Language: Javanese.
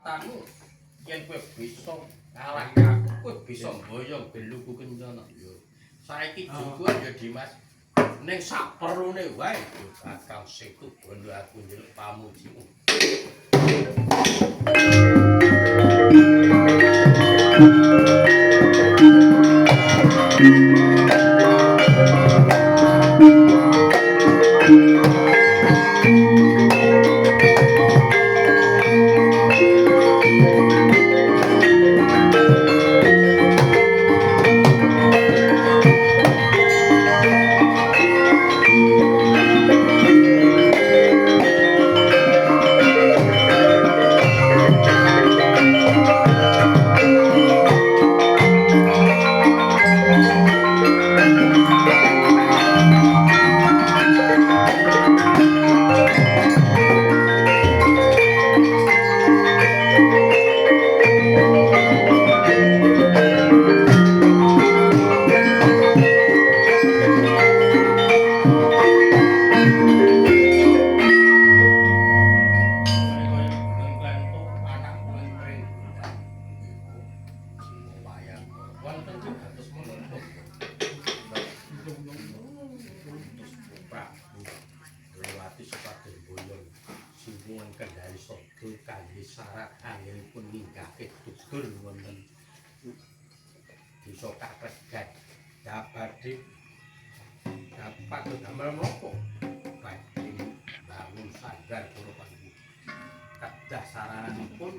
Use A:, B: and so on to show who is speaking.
A: kekuatanmu yen kowe bisa ngalahke aku kowe bisa mboyong beluku kencana yo saiki juga ya Dimas ning saperlune wae Kakang Setu bondo aku njeluk pamujimu Kendari Sodo kangge syarat anggenipun ninggake tugur wonten desa Kakregat badhe dapat damel menapa badhe bangun sanggar para panjenengan kedah saranipun